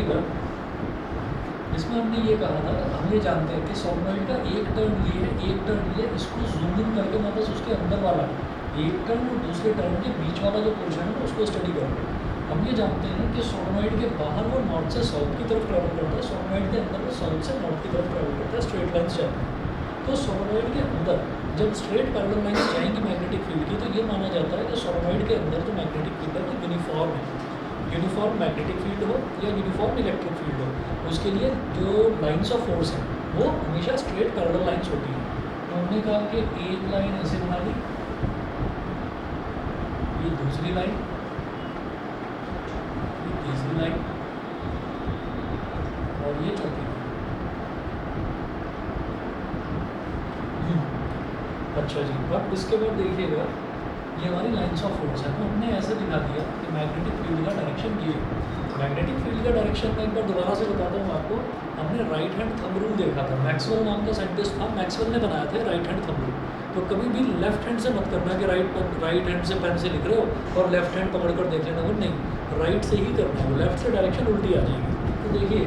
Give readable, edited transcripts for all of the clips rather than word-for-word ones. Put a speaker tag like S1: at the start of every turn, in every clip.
S1: देखिएगा, इसमें हमने ये कहा था, हम ये जानते हैं कि सोलेनॉइड का एक टर्न ये है, एक टर्न ये, इसको जूम इन करके मैं बस उसके अंदर वाला एक टर्न और दूसरे टर्न के बीच वाला जो पोर्शन है उसको स्टडी करेंगे। हम ये जानते हैं कि सोलेनॉइड के बाहर वो नॉर्थ से साउथ की तरफ ट्रैवल करता है, सोलेनॉइड के अंदर वो साउथ से नॉर्थ की तरफ ट्रैवल करता है, स्ट्रेट लाइन से जाता है। तो सोलेनॉइड के अंदर जब स्ट्रेट पैरेलल लाइन जाएंगी मैग्नेटिक फील्ड की, तो ये माना जाता है कि सोलेनॉइड के अंदर जो मैग्नेटिक फील्ड है वो यूनिफॉर्म है। यूनिफॉर्म मैग्नेटिक फील्ड हो या यूनिफॉर्म इलेक्ट्रिक फील्ड हो, उसके लिए जो लाइंस ऑफ फोर्स हैं वो हमेशा स्ट्रेट पैरेलल लाइंस होती हैं। तो हमने कहा कि एक लाइन ऐसे बना ली, ये दूसरी लाइन, ये तीसरी लाइन और ये चौथी लाइन। अच्छा जी, अब इसके बाद देखिएगा ये हमारी लाइंस ऑफ फोर्स है। तो हमने ऐसे दिखा दिया कि मैग्नेटिक फील्ड का डायरेक्शन ये, मैग्नेटिक फील्ड का डायरेक्शन मैं एक बार दोबारा से बताता हूँ आपको। हमने राइट हैंड थंब रूल देखा था, मैक्सवेल नाम का साइंटिस्ट था, मैक्सवेल ने बनाया था राइट हैंड थंब रूल। तो कभी भी लेफ्ट हैंड से मत करना कि राइट हैंड से पेन से लिख रहे हो और लेफ्ट हैंड पकड़ कर देख लेना, वो नहीं, राइट से ही करना है, लेफ्ट से डायरेक्शन उल्टी आ जाएगी। तो देखिए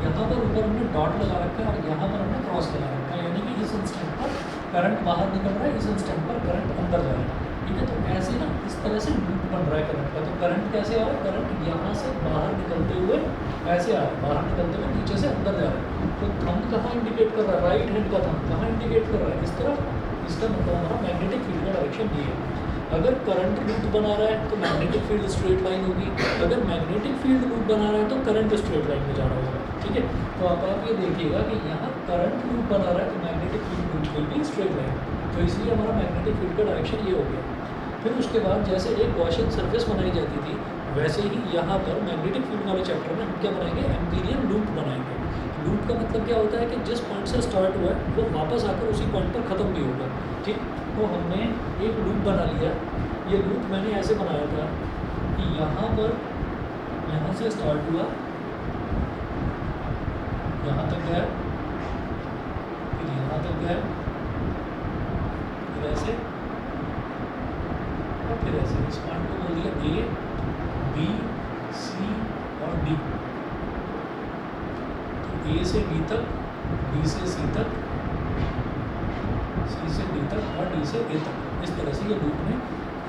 S1: यहाँ पर ऊपर हमने डॉट लगा रखा है और यहाँ पर हमने क्रॉस लगा रखा है, यानी कि इस इंस्टेंट पर करंट बाहर निकल रहा है, इस इंस्टेंट पर करंट अंदर जा रहा है। ठीक है, तो ऐसे ना इस तरह से लूप बन रहा है करंट का। तो करंट कैसे आ रहा है, करंट यहाँ से बाहर निकलते हुए ऐसे आ रहा है, बाहर निकलते हुए नीचे से अंदर जा रहा है। तो थंब कहाँ इंडिकेट कर रहा है, राइट हैंड का थंब कहाँ इंडिकेट कर रहा है, इस तरफ। इसका मतलब हमारा मैग्नेटिक फील्ड का डायरेक्शन ये है। अगर करंट लूप बना रहा है तो मैग्नेटिक फील्ड स्ट्रेट लाइन होगी, अगर मैग्नेटिक फील्ड लूप बना रहा है तो करंट स्ट्रेट लाइन में जा रहा होगा। ठीक है, तो आप ये देखिएगा कि यहाँ करंट लूप बना रहा है तो magnetic field loop will be straight line, तो इसलिए हमारा मैग्नेटिक फील्ड का डायरेक्शन ये हो गया। फिर उसके बाद जैसे एक गॉसियन सरफेस बनाई जाती थी, वैसे ही यहाँ पर मैग्नेटिक फील्ड वाले चैप्टर में हम क्या बनाएंगे, एम्पीरियन लूप बनाएंगे। लूप का मतलब क्या होता है कि जिस पॉइंट से स्टार्ट हुआ है वो वापस आकर उसी पॉइंट पर ख़त्म भी होगा। ठीक, तो हमने एक लूप बना लिया। ये लूप मैंने ऐसे बनाया था कि यहाँ पर, यहाँ से स्टार्ट हुआ, यहाँ तक गया, फिर यहाँ तक गया, फिर ऐसे और फिर ऐसे। इस पॉइंट को बोल दिया ए, बी, सी और डी। तो ए से बी तक, बी से सी तक, सी से डी तक और डी से ए तक। इस तरह से ये लूप ने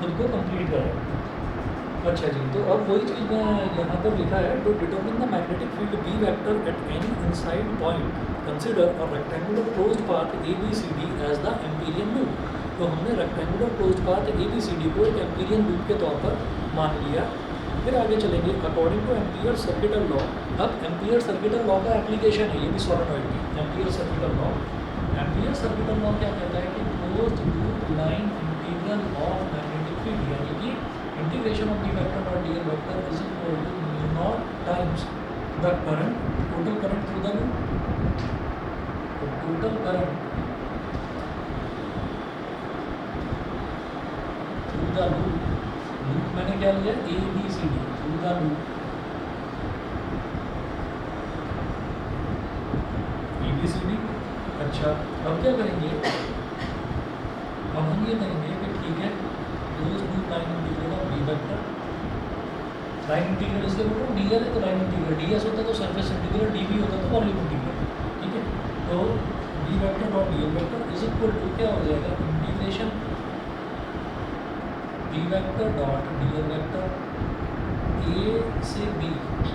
S1: खुद को कंप्लीट करा। अच्छा जी, तो अब वही चीज़ मैं यहाँ पर लिखा है, to determine the magnetic field b vector at any inside point consider a rectangular closed path a B C d as the amperian loop. तो हमने rectangular closed path a B C d को एक Amperian loop के तौर पर मान लिया। फिर आगे चलेंगे, according to Ampere circuital law. अब एम्पियर सर्किटल लॉ का एप्लीकेशन है ये भी सोलेनॉइड की। Ampere circuital law, Ampere circuital law क्या कहता है कि closed loop line integral of magnetic field, यानी कि इंटीग्रेशन ऑफ डी वेक्टर और D L vector is equal to mu naught times the current, total current through the loop. तो total current through the loop, loop मैंने क्या लिया, A B C d, through the loop A B C d. अच्छा, अब क्या करेंगे, अब हम ये करेंगे कि ठीक है, closed loop line integral of D vector, line integral इसलिए बोल रहा हूँ, डी एल है तो लाइन इंटीग्रल, डी एस होता तो सरफेस इंटीग्रल, डी बी होता तो वॉल्यूम इंटीग्रल। ठीक है, तो डी वेक्टर और D L vector is equal to क्या हो जाएगा, integration d vector dot D L vector a से बी।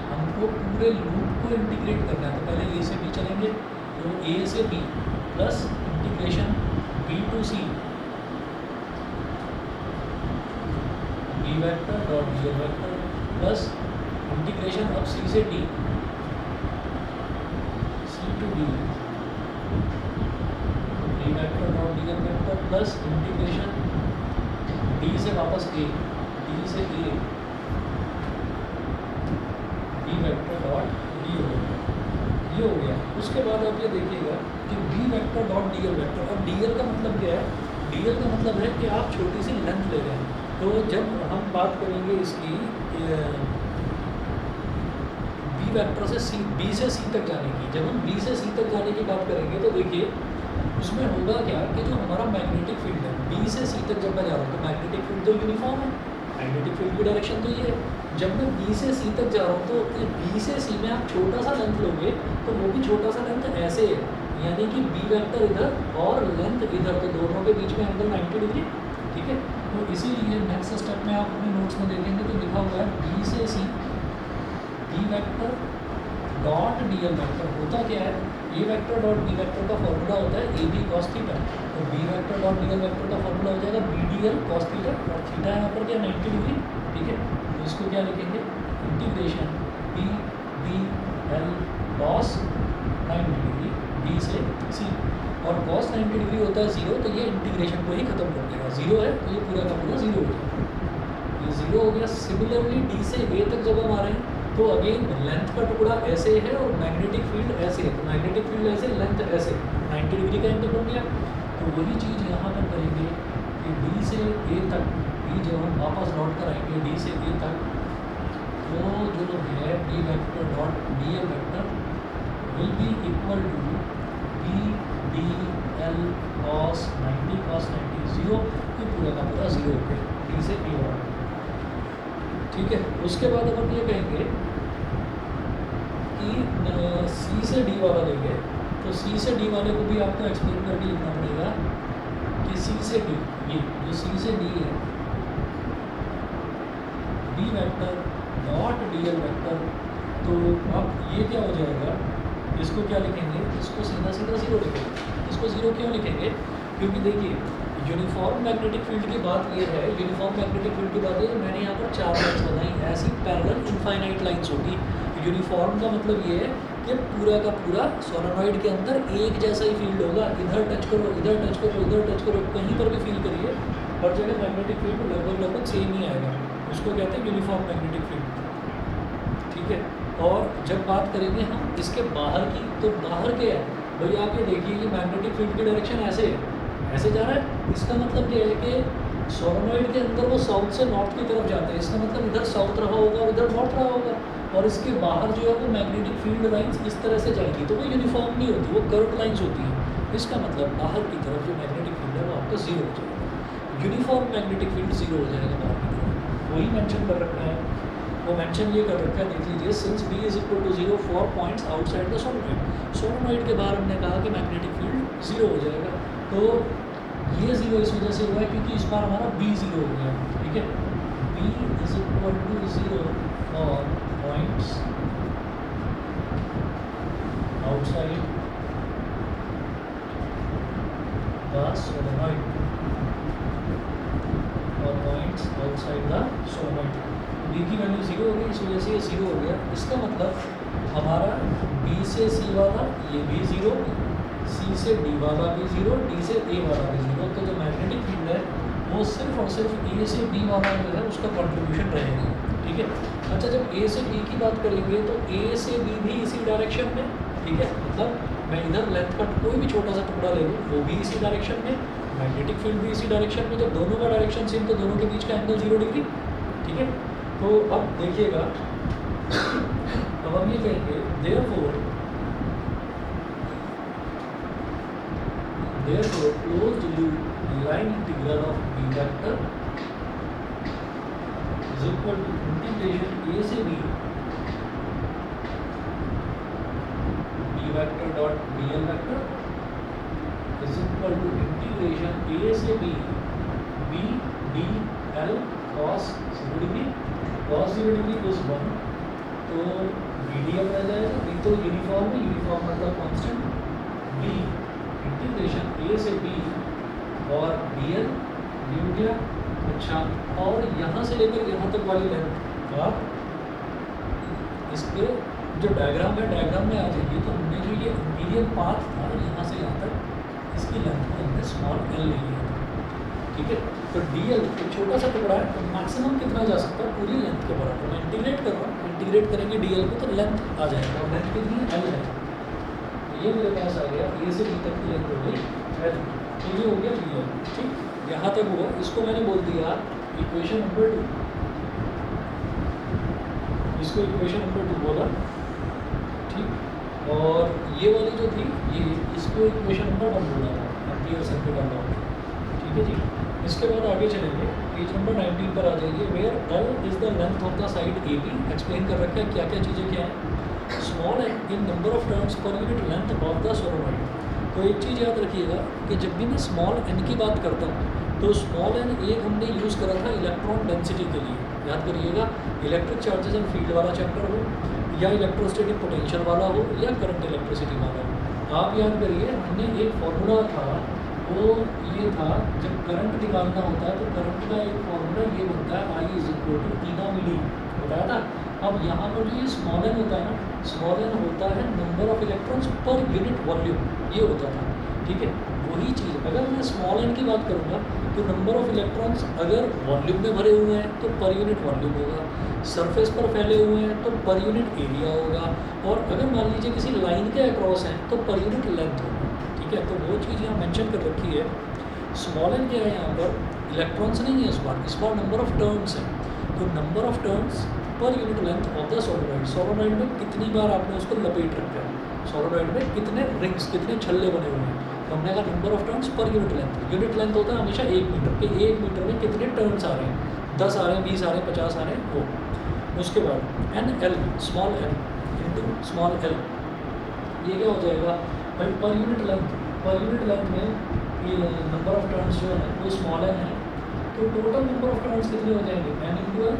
S1: हमको पूरे लूप को इंटीग्रेट करना है, तो पहले ए से बी चलेंगे, तो ए से B plus integration B to C D vector dot D L vector plus integration of C से D, C to D, D vector dot D L vector plus integration D से वापस A, D से A, D vector dot D L vector. ये हो गया। उसके बाद आप ये देखिएगा कि D vector dot D L vector. अब डी एल का मतलब क्या है, डी एल का मतलब है कि आप छोटी सी लेंथ ले रहे हैं। तो जब हम बात करेंगे इसकी बी वेक्टर से सी, बी से सी तक जाने की, जब हम बी से सी तक जाने की बात करेंगे तो देखिए उसमें होगा क्या कि जो हमारा मैग्नेटिक फील्ड है, बी से सी तक जब मैं जा रहा हूँ तो मैग्नेटिक फील्ड तो यूनिफॉर्म है, मैग्नेटिक फील्ड की डायरेक्शन तो ये है। जब मैं बी से सी तक जा रहा हूँ तो बी से सी में आप छोटा सा लेंथ लोगे तो वो भी छोटा सा लेंथ ऐसे है, यानी कि बी वेक्टर इधर और लेंथ इधर, तो दोनों के बीच में एंगल 90 डिग्री। ठीक है, तो इसीलिए नेक्स्ट स्टेप में आप अपने नोट्स में देखेंगे तो लिखा हुआ है बी से c b vector dot D L vector. होता क्या है, a vector dot b vector का फॉर्मूला होता है ए बी कॉस थीटा, तो b vector dot D L vector का फॉर्मूला हो जाएगा b d l cos theta, और थीटा यहाँ पर क्या 90 डिग्री। ठीक है, तो इसको क्या लिखेंगे, integration b d l cos 90 degree b से सी, और कॉस 90 डिग्री होता है 0, तो ये इंटीग्रेशन को ही खत्म कर देगा। 0 है तो ये पूरा का पूरा 0 हो जाएगा, ये 0 हो गया। सिमिलरली डी से ए तक जब हम आ रहे हैं तो अगेन लेंथ का टुकड़ा ऐसे है और मैग्नेटिक फील्ड ऐसे है, तो मैग्नेटिक फील्ड ऐसे, लेंथ ऐसे, 90 डिग्री का एंगल बन गया। तो वही चीज़ यहाँ पर करेंगे कि डी से ए तक, बी जब हम वापस लौट कर आएंगे डी से ए तक, तो जो है b vector dot D L vector will be equal to b d l cos 90 0, ये पूरा का पूरा 0 हो गया डी से ए वाला। ठीक है, उसके बाद अब हम ये कहेंगे कि सी से डी वाला लेंगे, तो सी से डी वाले को भी आपको एक्सप्लेन करके लिखना पड़ेगा कि सी से डी, ये जो सी से डी है b vector dot D L vector, तो अब ये क्या हो जाएगा, इसको क्या लिखेंगे, इसको सीधा सीधा 0 लिखेंगे। इसको 0 क्यों लिखेंगे, क्योंकि देखिए यूनिफॉर्म मैग्नेटिक फील्ड की बात ये है, यूनिफॉर्म मैग्नेटिक फील्ड की बात है, मैंने यहाँ पर 4 लाइन्स बनाई, ऐसी पैरेलल इनफाइनाइट लाइन्स होगी। यूनिफॉर्म का मतलब ये है कि पूरा का पूरा सोलेनॉइड के अंदर एक जैसा ही फील्ड होगा, इधर टच करो, इधर टच करो, इधर टच करो, कहीं पर भी फील करिए, हर जगह मैग्नेटिक फील्ड लगभग सेम ही आएगा, उसको कहते हैं यूनिफॉर्म मैग्नेटिक फील्ड। ठीक है, और जब बात करेंगे हम इसके बाहर की, तो बाहर क्या है भाई, आप ये देखिए कि मैग्नेटिक फील्ड की डायरेक्शन ऐसे है, ऐसे जा रहा है। इसका मतलब क्या है कि सोलेनॉइड के अंदर वो साउथ से नॉर्थ की तरफ जाता है, इसका मतलब इधर साउथ रहा होगा और इधर नॉर्थ रहा होगा, और इसके बाहर जो है वो मैग्नेटिक फील्ड लाइंस इस तरह से जाएगी, तो वो यूनिफॉर्म नहीं होती, वो कर्व लाइंस होती हैं। इसका मतलब बाहर की तरफ जो मैग्नेटिक फील्ड है वो आपका 0 हो जाएगा, यूनिफॉर्म मैग्नेटिक फील्ड 0 हो जाएगा बाहर की तरफ, वही मेंशन कर रखा है। वो मेंशन ये कर रखा है, देख लीजिए, since b is equal to 0 for points outside the solenoid, solenoid के बाहर हमने कहा कि मैग्नेटिक फील्ड 0 हो जाएगा, तो ये 0 इस वजह से हुआ है क्योंकि इस बार हमारा बी 0 हो गया। ठीक है, B is equal to 0 for points outside the solenoid, और points outside the solenoid, B की वैल्यू 0 हो गई, इस वजह से ये 0 हो गया। इसका मतलब हमारा बी से सी वाला ये भी 0, सी से डी वाला भी 0, डी से ए वाला भी 0, तो जो मैग्नेटिक फील्ड है वो सिर्फ और सिर्फ ए से डी वाला जो है उसका कंट्रीब्यूशन रहेगा। ठीक है, अच्छा जब ए से डी की बात करेंगे तो ए से बी भी इसी डायरेक्शन में, ठीक है, मतलब मैं इधर लेंथ का कोई भी छोटा सा टुकड़ा ले लूँ वो भी इसी डायरेक्शन में, मैग्नेटिक फील्ड भी इसी डायरेक्शन में, जब दोनों का डायरेक्शन सेम तो दोनों के बीच का एंगल 0 डिग्री। ठीक है, तो अब देखिएगा, अब हम ये कहेंगे therefore closed loop line integral of b vector is equal to integration a से b vector dot dl vector is equal to integration a से b b d l cos 0 degree, cos 0 degree plus 1, तो B d L रह जाएगा, B तो uniform है, uniform मतलब constant, B integration ए से B और डी एल ये हो गया। अच्छा, और यहाँ से लेकर यहाँ तक वाली लेंथ आप इसके जो डायग्राम है, डायग्राम में आ जाइए, तो हमने जो ये इंटीरियर पाथ था यहाँ से यहाँ तक, इसकी लेंथ को हमने स्मॉल एल ले लिया था। ठीक है, तो डी एल एक छोटा सा टुकड़ा है, तो मैक्सिमम कितना जा सकता है, पूरी लेंथ के बराबर। मैं इंटीग्रेट कर रहा हूँ, इंटीग्रेट करेंगे डी एल को तो लेंथ आ जाएगा, और लेंथ कितनी है, एल है, तो ये मेरे पास आ गया, ए से बी तक की लेंथ हो गई एल, तो ये हो गया डी एल। ठीक, यहाँ तक हुआ, इसको मैंने बोल दिया इक्वेशन नंबर 2, इसको इक्वेशन नंबर 2 बोला। ठीक, और ये वाली जो थी ये, इसको इक्वेशन नंबर 1 बोला था, एम्पियर सर्किट लॉ। ठीक है जी, इसके बाद आगे चलेंगे, पेज नंबर 19 पर आ जाइए। Where l is the length of the side a b, explain कर रखा है क्या क्या चीज़ें क्या हैं। Small n in number of turns per unit length of the solenoid. तो एक चीज़ याद रखिएगा कि जब भी मैं स्मॉल एन की बात करता हूँ तो स्मॉल एन एक हमने यूज़ करा था इलेक्ट्रॉन डेंसिटी के लिए। याद करिएगा, इलेक्ट्रिक चार्जेस एंड फील्ड वाला चैप्टर हो या इलेक्ट्रोस्टैटिक पोटेंशियल वाला हो या करंट इलेक्ट्रिसिटी वाला हो। आप याद करिए, हमने एक फॉर्मूला था, वो ये था जब करंट निकालना होता है तो करंट का एक फॉर्मूला ये बनता है आई इज इक्वल टू टीना मिली, बताया था। अब यहाँ पर जो ये स्मॉल एन होता है ना, स्मॉल एन होता है number of electrons per unit volume, ये होता था। ठीक है, वही चीज़ अगर मैं स्मॉल एन की बात करूँगा तो नंबर ऑफ इलेक्ट्रॉन्स अगर वॉल्यूम में भरे हुए हैं तो पर यूनिट वॉल्यूम होगा, सरफेस पर फैले हुए हैं तो पर यूनिट एरिया होगा, और अगर मान लीजिए किसी लाइन के अक्रॉस हैं तो पर यूनिट लेंथ होगा। ठीक है, तो वो चीज़ यहाँ मेंशन कर रखी है। स्मॉल एन क्या है यहाँ पर, इलेक्ट्रॉन्स नहीं है इस बार नंबर ऑफ टर्न्स है। तो number of turns per unit length of the solenoid. Solenoid में कितनी बार आपने उसको लपेट रखा है, सोलोनॉइड में कितने रिंग्स, कितने छल्ले बने हुए हैं। तो हमने कहा number of turns per unit length. Unit length होता है हमेशा 1 मीटर के, 1 मीटर में कितने टर्न्स आ रहे हैं, 10 आ रहे हैं, 20 आ रहे हैं, 50 आ रहे हैं, वो। उसके बाद N L, small N into small L, ये क्या हो जाएगा भाई, per unit length. Per unit length में ये नंबर ऑफ टर्न्स जो है वो स्मॉल एन है, तो टोटल नंबर ऑफ टर्न्स कितने हो जाएंगे, N into L.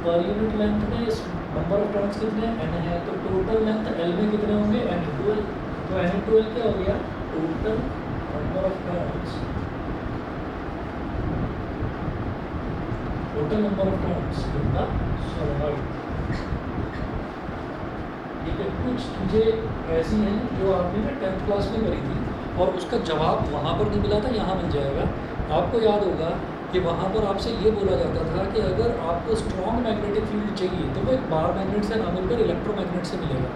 S1: Per unit length में नंबर ऑफ टर्न्स कितने एन है, तो टोटल लेंथ एल में कितने होंगे, एन इंटू एल। तो एन इंटू एल क्या हो गया, total number of turns, total number of turns in the solenoid. ठीक है, कुछ चीज़ें ऐसी हैं जो आपने ना 10th क्लास में करी थी और उसका जवाब वहाँ पर नहीं मिला था, यहाँ मिल जाएगा। आपको याद होगा कि वहाँ पर आपसे ये बोला जाता था कि अगर आपको स्ट्रॉन्ग मैग्नेटिक फील्ड चाहिए तो वो एक बार मैग्नेट से ना मिलकर इलेक्ट्रोमैग्नेट से मिलेगा।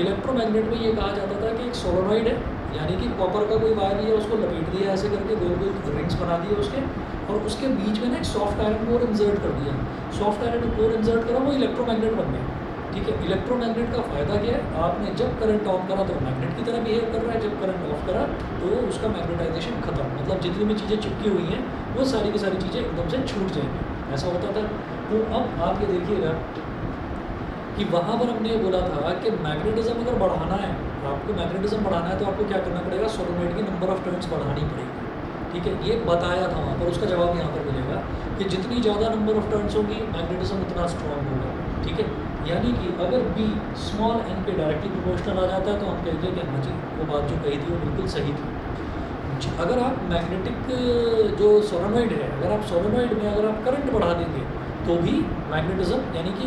S1: इलेक्ट्रोमैग्नेट में ये कहा जाता था कि एक सोलोनॉइड है, यानी कि कॉपर का कोई वायर लिया, उसको लपेट दिया ऐसे करके, गोल गोल रिंग्स बना दिए उसके, और उसके बीच में ना एक सॉफ्ट आयरन कोर इंसर्ट कर दिया। सॉफ्ट आयरन कोर इंसर्ट करा, वो इलेक्ट्रोमैग्नेट बन गया। ठीक है, इलेक्ट्रोमैग्नेट का फ़ायदा क्या है, आपने जब करंट ऑन करा तो मैग्नेट की तरह बिहेव कर रहा है, जब करंट ऑफ करा तो उसका मैग्नेटाइजेशन खत्म, मतलब जितनी भी चीज़ें चिपकी हुई हैं वो सारी की सारी चीज़ें एकदम से छूट जाएंगी, ऐसा होता था। तो अब आप ये देखिएगा कि वहाँ पर हमने ये बोला था कि मैग्नेटिज्म अगर बढ़ाना है, आपको मैग्नेटिज्म बढ़ाना है तो आपको क्या करना पड़ेगा, सोलोनॉइड की नंबर ऑफ टर्न्स बढ़ानी पड़ेगी। ठीक है, ये बताया था वहाँ पर, उसका जवाब यहाँ पर मिलेगा कि जितनी ज़्यादा नंबर ऑफ टर्न्स होगी मैग्नेटिज्म उतना स्ट्रॉन्ग होगा। ठीक है, यानी कि अगर बी स्मॉल एन पे डायरेक्टली प्रोपोर्शनल आ जाता है तो हम कहते हैं कि हाँ जी वो बात जो कही थी वो बिल्कुल सही थी। अगर आप मैग्नेटिक जो सोलोनॉइड है, अगर आप सोलोनॉइड में अगर आप करंट बढ़ा देंगे तो भी मैग्नेटिज्म यानी कि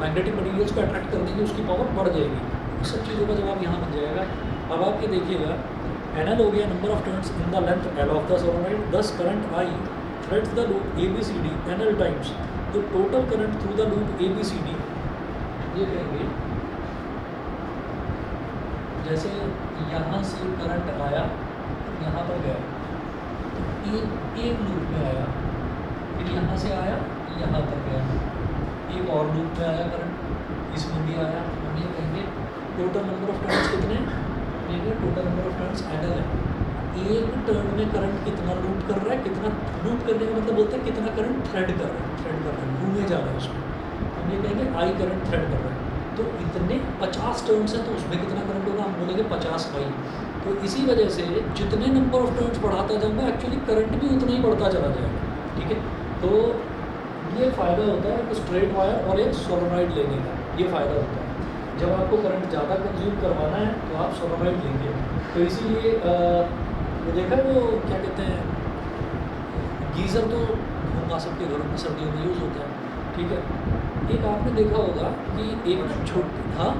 S1: मैग्नेटिक मटेरियल्स को अट्रैक्ट करने की उसकी पावर बढ़ जाएगी। इस सब चीज़ों का जवाब यहाँ मिल जाएगा। अब आप ये देखिएगा, एन एल हो गया number of turns in the length L of the solenoid, this current I threads the loop A B C D N L times. तो total current through the loop A B C D, ये कहेंगे जैसे यहाँ से current आया यहाँ पर गया, एक लूप में आया, फिर यहाँ से आया यहाँ तक गया, एक और लूप में आया करंट, इसमें भी आया। हम ये कहेंगे टोटल नंबर ऑफ टर्न्स कितने, देखिए total number of turns N L है। एक टर्न में करंट कितना लूप कर रहा है, कितना लूप करने का मतलब बोलते हैं कितना करंट थ्रेड कर रहा है, थ्रेड कर रहा है, घूमे जा रहा है उसमें। हम ये कहेंगे आई करंट थ्रेड कर रहा है। तो इतने 50 टर्न्स हैं तो उसमें कितना करंट होगा, हम बोलेंगे 50 आई। तो इसी वजह से जितने नंबर ऑफ टर्न्स बढ़ाता जाऊँगा एक्चुअली करंट भी उतना ही बढ़ता चला जाएगा। ठीक है, तो ये फ़ायदा होता है एक स्ट्रेट वायर और एक सोलोनॉइड लेने का, ये फ़ायदा होता है। जब आपको करंट ज़्यादा कंज्यूम करवाना है तो आप सोलोनॉइड लेंगे। तो इसीलिए वो देखा वो क्या कहते हैं, गीज़र तो होगा सबके घरों में सर्दियों में यूज़ होता है। ठीक है, एक आपने देखा होगा कि एक ना छोटी, हाँ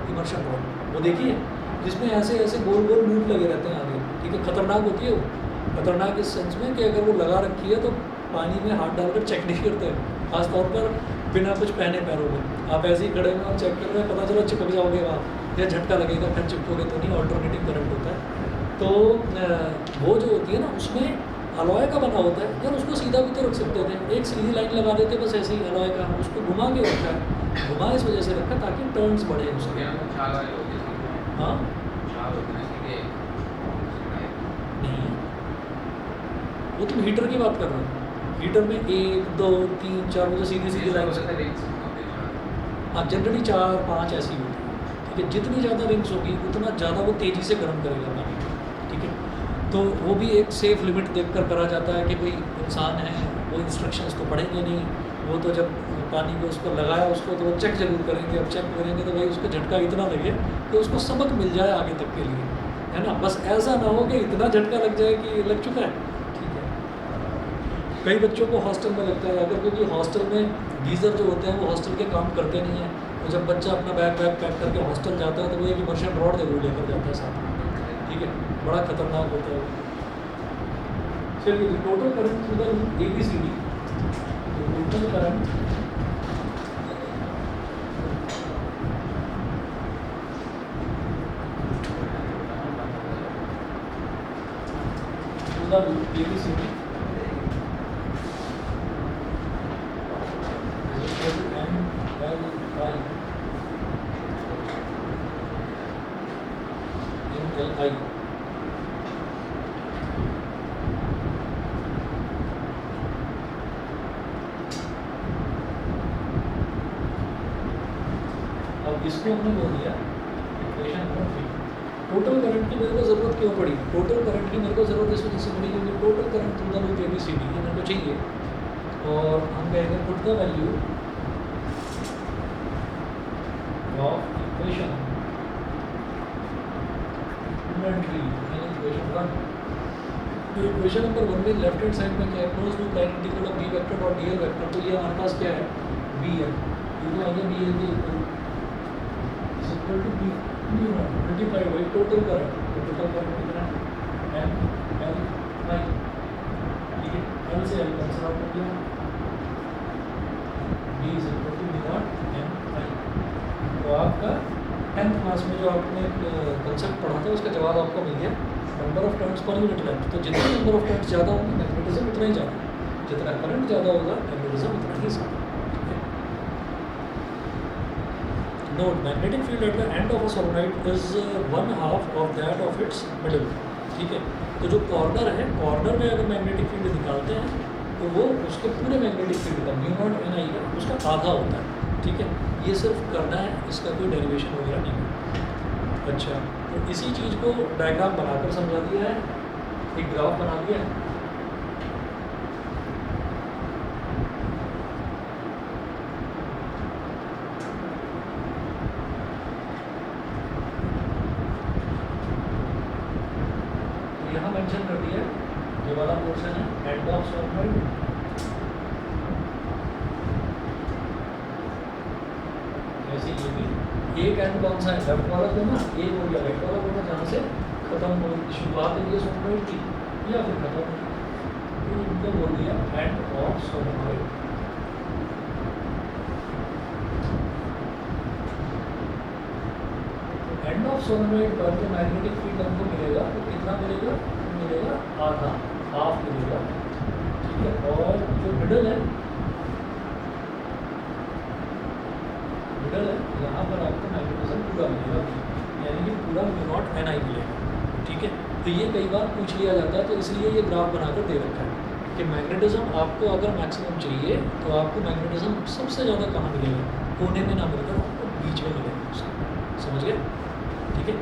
S1: इमर्शन रॉड, वो देखिए जिसमें ऐसे ऐसे गोल गोल लूप लगे रहते हैं आगे। ठीक है, खतरनाक होती है वो, खतरनाक इस सेंस में कि अगर वो लगा रखी है तो पानी में हाथ डालकर चेक नहीं करते हैं, खासतौर पर बिना कुछ पहने पैरों में। आप ऐसे ही खड़े हुए और चेक कर रहे हैं, पता चला चिपक जाओगे वहाँ, या झटका लगेगा, फिर चिपकोगे तो नहीं, ऑल्टरनेटिव करंट होता है। तो वो जो होती है ना उसमें अलॉय का बना होता है यार, उसको सीधा भी तो रख सकते थे, एक सीधी लाइन लगा देते बस ऐसे ही अलॉय का, उसको घुमा के रखा है, घुमा इस वजह से रखा ताकि टर्न्स बढ़े उसके। हाँ नहीं, वो तुम हीटर की बात कर रहे हो, हीटर में 1 2 3 4 मुझे सीधी सीधी लाइन से, हाँ जनरली 4 5 ऐसी होती है, ठीक है। जितनी ज़्यादा रिंग्स होगी उतना ज़्यादा वो तेज़ी से गर्म करेगा पानी, ठीक है। तो वो भी एक सेफ लिमिट देखकर करा जाता है कि कोई इंसान है वो इंस्ट्रक्शंस तो पढ़ेंगे नहीं, वो तो जब पानी को उसको लगाया उसको तो वो चेक जरूर करेंगे। अब चेक करेंगे तो भाई उसको झटका इतना लगे कि उसको सबक मिल जाए आगे तक के लिए, है ना। बस ऐसा ना हो कि इतना झटका लग जाए कि लग चुका है, ठीक है। कई बच्चों को हॉस्टल में लगता है अगर, क्योंकि हॉस्टल में गीज़र जो होते हैं वो हॉस्टल के काम करते नहीं हैं, तो जब बच्चा अपना बैग पैक करके हॉस्टल जाता है तो वो एक इमर्शन रॉड जरूर लेकर जाता है साथ में, ठीक है। बड़ा खतरनाक होता है। चलिए total current through the ABCD, total current through the ABCD MLI। अब इसको हमने बोल दिया इक्वेशन नंबर 3। टोटल करंट की मेरे को ज़रूरत क्यों पड़ी? टोटल करंट की मेरे को ज़रूरत इस वजह से पड़ी क्योंकि total current through the loop ABCD ये मेरे को चाहिए, और हम कहेंगे put the value of equation number 3 यानी इक्वेशन 1। तो इक्वेशन नंबर 1 में लेफ्ट हैंड साइड में क्या है, close loop line integral of B vector dot dl vector, तो ये हमारे पास क्या है B है, ये तो आ गया B के equal to B multiply by total current, तो टोटल करंट कितना है MLI, ठीक है। L से L कैंसिल आउट कर दिया, B is equal to B not MI। तो आपका 10th क्लास में जो आपने कंसेप्ट पढ़ा था उसका जवाब आपको मिल गया, number of turns per unit length. तो जितने नंबर ऑफ टर्न्स ज़्यादा होंगे मैग्नेटिज्म उतना ही ज़्यादा, जितना करंट ज़्यादा होगा मैग्नेटिज्म उतना ही ज़्यादा, ठीक है। Note magnetic field at the end of a solenoid is 1/2 of that of its middle, ठीक है। तो जो कॉर्नर है, कॉर्नर में अगर मैग्नेटिक फील्ड निकालते हैं तो वो उसके पूरे मैग्नेटिक फील्ड का म्यू नॉट NI का उसका आधा होता है, ठीक है। ये सिर्फ करना है, इसका कोई डेरिवेशन वगैरह नहीं है। अच्छा, तो इसी चीज़ को डायग्राम बनाकर समझा दिया है, एक ग्राफ बना दिया है। यहाँ मेंशन कर दिया ये वाला पोर्शन है एंड ऑफ सोलेनॉइड, ऐसे ये भी एक एंड कौन सा है, लेफ्ट वाला कोना, एक हो गया राइट वाला कोना, जहाँ से खत्म हो शुरुआत है ये सोलेनॉइड की या फिर खत्म, तो इनको बोल दिया end of solenoid. End of solenoid पर जो मैग्नेटिक फील्ड हमको मिलेगा तो कितना मिलेगा, मिलेगा आधा, हाफ मिलेगा, ठीक है। और जो मिडल है, मिडल है यहाँ पर आपको मैग्नेटिज्म पूरा मिलेगा, यानी कि पूरा म्यू नॉट NI मिलेगा, ठीक है। तो ये कई बार पूछ लिया जाता है, तो इसलिए ये ग्राफ बनाकर दे रखा है कि मैग्नेटिज्म आपको अगर मैक्सिमम चाहिए तो आपको मैग्नेटिज्म सबसे ज़्यादा कहाँ मिलेगा, कोने में ना मिलकर आपको बीच में मिलेगा उसका, समझ गए, ठीक है।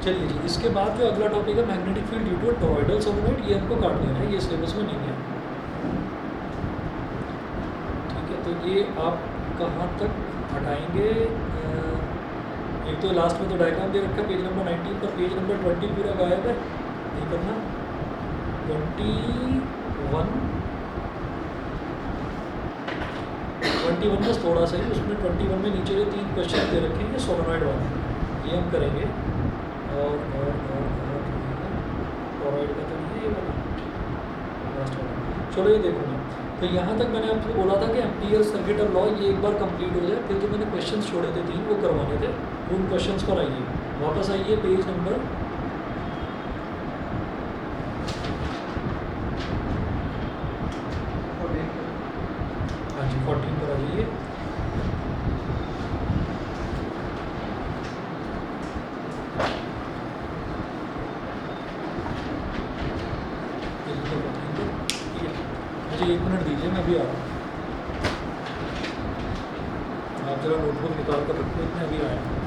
S1: चलिए जी, इसके बाद जो अगला टॉपिक है magnetic field due to toroidal solenoid, ये हमको काट लेना है, ये सिलेबस में नहीं है, ठीक है। तो ये आप कहाँ तक हटाएंगे, एक तो लास्ट में तो डायग्राम दे रखा है पेज नंबर 19 पर, पेज नंबर 20 पूरा गायब है, ये करना 21 बस थोड़ा सा ही, उसमें 21 में नीचे जो 3 क्वेश्चन दे रखे हैं ये सोलेनॉइड वाले, ये हम करेंगे। और टॉरॉइड का तो ये वाला लास्ट वाला, चलो ये देखो मैं, तो यहाँ तक मैंने आपको बोला था कि एम्पियर सर्किट और लॉ ये एक बार कंप्लीट हो जाए, फिर जो मैंने क्वेश्चंस छोड़े थे 3 वो करवाने थे, उन क्वेश्चंस पर आइए, वापस आइए पेज नंबर 14 पर आइए। मिनट दीजिए, मैं अभी आ रहा हूँ। आप जरा नोटबुक निकाल कर रखो, इतने अभी आए हैं।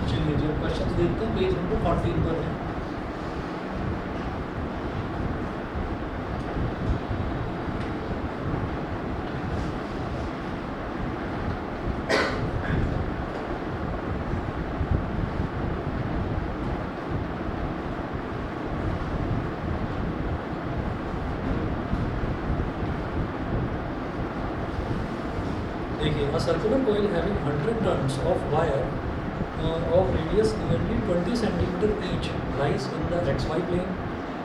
S1: चलिए जो क्वेश्चन देखते हैं पेज नंबर 14 पर है। देखिए, a circular coil having 100 turns of wire of radius nearly 20 centimeter each lies in the xy plane